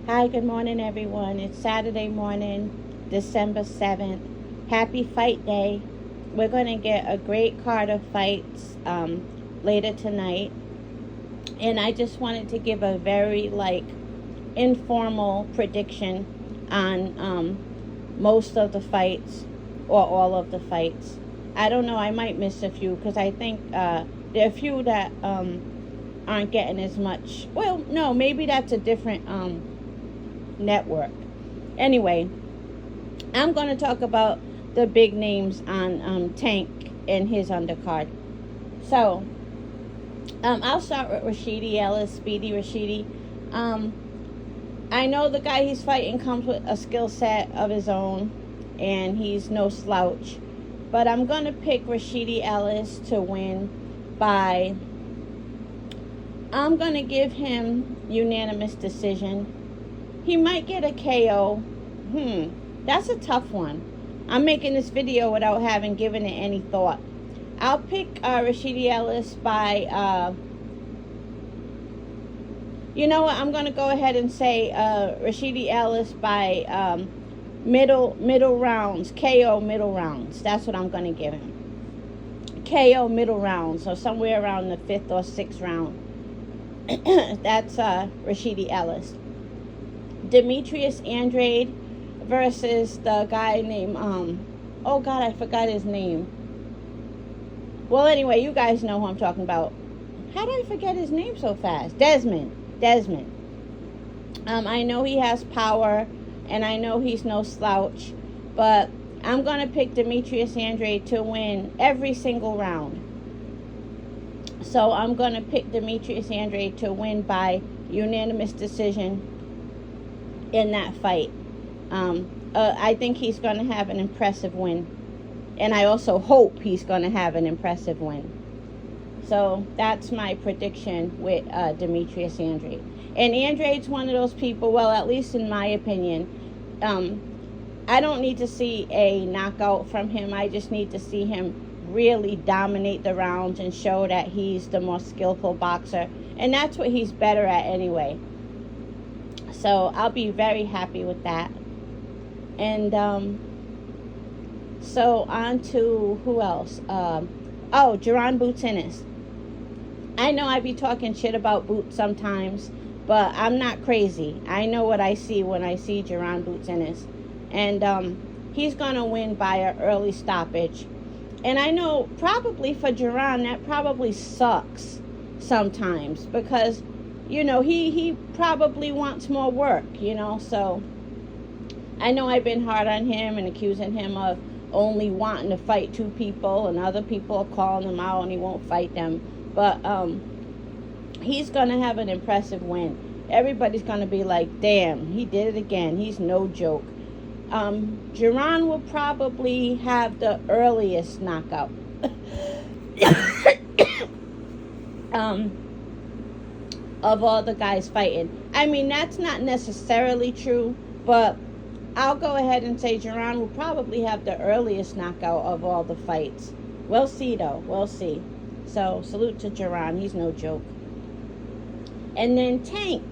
Hi, good morning, everyone. It's Saturday morning, December 7th. Happy fight day. We're going to get a great card of fights later tonight. And I just wanted to give a very, informal prediction on most of the fights or all of the fights. I don't know. I might miss a few because I think there are a few that aren't getting as much. Well, no, maybe that's a different network. Anyway, I'm going to talk about the big names on Tank and his undercard. So, I'll start with Rashidi Ellis, Speedy Rashidi. I know the guy he's fighting comes with a skill set of his own, and he's no slouch. But I'm going to pick Rashidi Ellis to win by... I'm going to give him unanimous decision. He might get a KO. That's a tough one. I'm making this video without having given it any thought. I'll pick Rashidi Ellis by... you know what? I'm going to go ahead and say Rashidi Ellis by middle rounds. KO middle rounds. That's what I'm going to give him. KO middle rounds. So somewhere around the 5th or 6th round. That's Rashidi Ellis. Demetrius Andrade versus the guy named oh god, I forgot his name. Well, anyway, you guys know who I'm talking about. How did I forget his name so fast? Desmond. I know he has power, and I know he's no slouch, but I'm going to pick Demetrius Andrade to win every single round. So I'm going to pick Demetrius Andrade to win by unanimous decision in that fight. I think he's going to have an impressive win. And I also hope he's going to have an impressive win. So that's my prediction with Demetrius Andrade. And Andrade's one of those people, well, at least in my opinion, I don't need to see a knockout from him. I just need to see him really dominate the rounds and show that he's the more skillful boxer. And that's what he's better at anyway. So I'll be very happy with that. And so on to who else? Jaron Boots Ennis. I know I be talking shit about Boots sometimes, but I'm not crazy. I know what I see when I see Jaron Boots Ennis. And he's going to win by an early stoppage. And I know probably for Jaron that probably sucks sometimes because, you know, he probably wants more work, you know. So I know I've been hard on him and accusing him of only wanting to fight 2 people, and other people are calling him out and he won't fight them. But he's going to have an impressive win. Everybody's going to be like, damn, he did it again. He's no joke. Jaron will probably have the earliest knockout. Of all the guys fighting. I mean, that's not necessarily true, but I'll go ahead and say Jaron will probably have the earliest knockout of all the fights. We'll see, though. We'll see. So, salute to Jaron. He's no joke. And then Tank.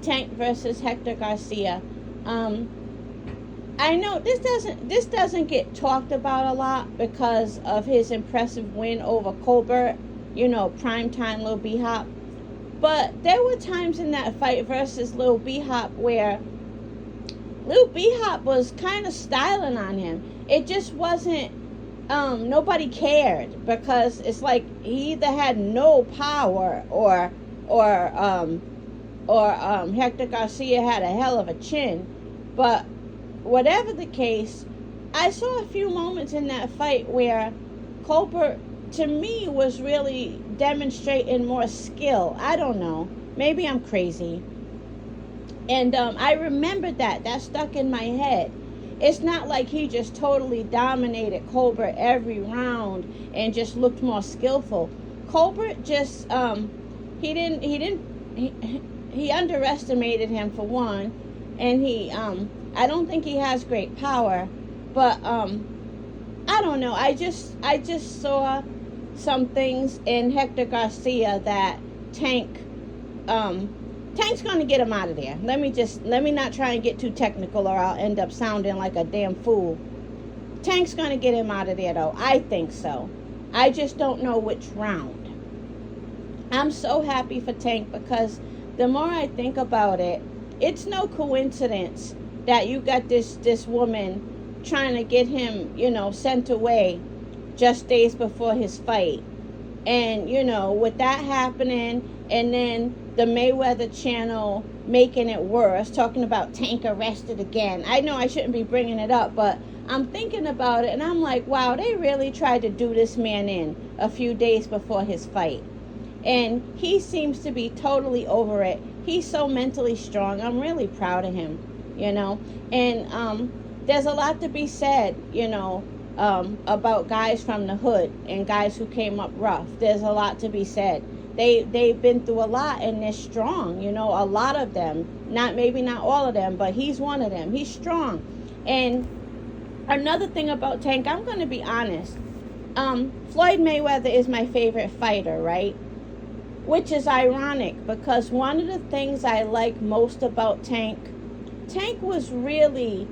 Tank versus Hector Garcia. I know this doesn't get talked about a lot because of his impressive win over Colbert, you know, primetime Lil B-Hop. But there were times in that fight versus Lil B-Hop where Lil B-Hop was kind of styling on him. It just wasn't, nobody cared because it's like he either had no power or Hector Garcia had a hell of a chin. But whatever the case, I saw a few moments in that fight where Colbert, to me, was really demonstrating more skill. I don't know. Maybe I'm crazy. And I remembered that. That stuck in my head. It's not like he just totally dominated Colbert every round and just looked more skillful. Colbert just, he underestimated him for one. And I don't think he has great power. But, I don't know. I just saw some things in Hector Garcia that Tank Tank's going to get him out of there. Let me not try and get too technical, or I'll end up sounding like a damn fool. Tank's going to get him out of there, though. I think so. I just don't know which round. I'm so happy for Tank, because the more I think about it, it's no coincidence that you got this woman trying to get him, sent away just days before his fight. And, with that happening, and then the Mayweather channel making it worse, talking about Tank arrested again. I know I shouldn't be bringing it up, but I'm thinking about it, and I'm like, wow, they really tried to do this man in a few days before his fight. And he seems to be totally over it. He's so mentally strong. I'm really proud of him, And there's a lot to be said, about guys from the hood and guys who came up rough. There's a lot to be said. They've been through a lot, and they're strong, a lot of them. Maybe not all of them, but he's one of them. He's strong. And another thing about Tank, I'm going to be honest. Floyd Mayweather is my favorite fighter, right? Which is ironic, because one of the things I like most about Tank was really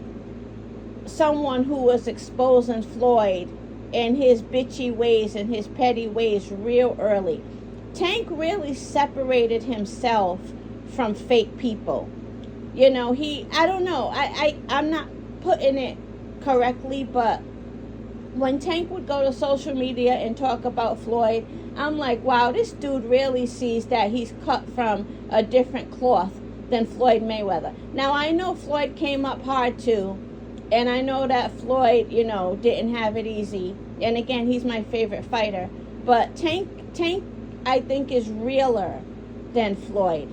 someone who was exposing Floyd and his bitchy ways and his petty ways real early. Tank really separated himself from fake people. I don't know, I'm not putting it correctly, but when Tank would go to social media and talk about Floyd, I'm like, wow, this dude really sees that he's cut from a different cloth than Floyd Mayweather. Now, I know Floyd came up hard too, and I know that Floyd, didn't have it easy. And again, he's my favorite fighter. But Tank, I think, is realer than Floyd.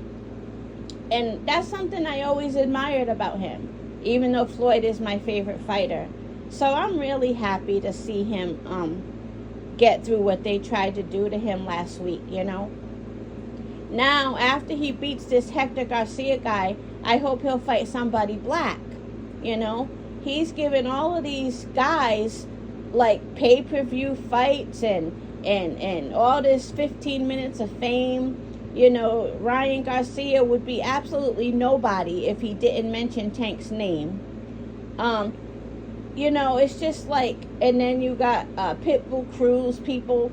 And that's something I always admired about him, even though Floyd is my favorite fighter. So I'm really happy to see him get through what they tried to do to him last week, Now, after he beats this Hector Garcia guy, I hope he'll fight somebody black, He's given all of these guys, like, pay-per-view fights and all this 15 minutes of fame. Ryan Garcia would be absolutely nobody if he didn't mention Tank's name. It's just like, and then you got Pitbull Cruz, people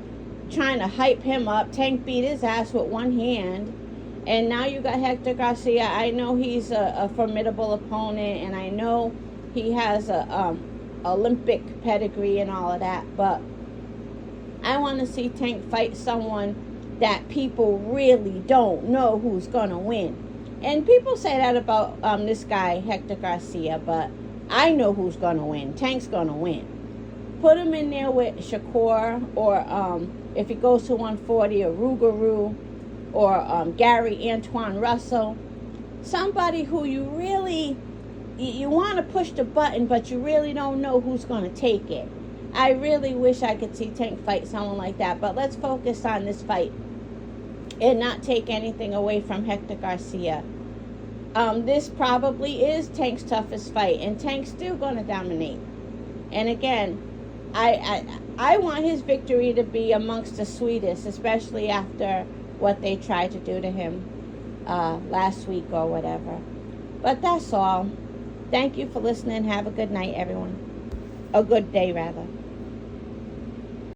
trying to hype him up. Tank beat his ass with one hand. And now you got Hector Garcia. I know he's a formidable opponent, and I know he has a Olympic pedigree and all of that. But I want to see Tank fight someone that people really don't know who's going to win. And people say that about this guy, Hector Garcia, but I know who's going to win. Tank's going to win. Put him in there with Shakur, or if he goes to 140, or GOOoooooOOO, or Gary Antoine Russell. Somebody who you really, you want to push the button, but you really don't know who's going to take it. I really wish I could see Tank fight someone like that. But let's focus on this fight and not take anything away from Hector Garcia. This probably is Tank's toughest fight, and Tank's still going to dominate. And again, I want his victory to be amongst the sweetest, especially after what they tried to do to him last week or whatever. But that's all. Thank you for listening. Have a good night, everyone. A good day, rather.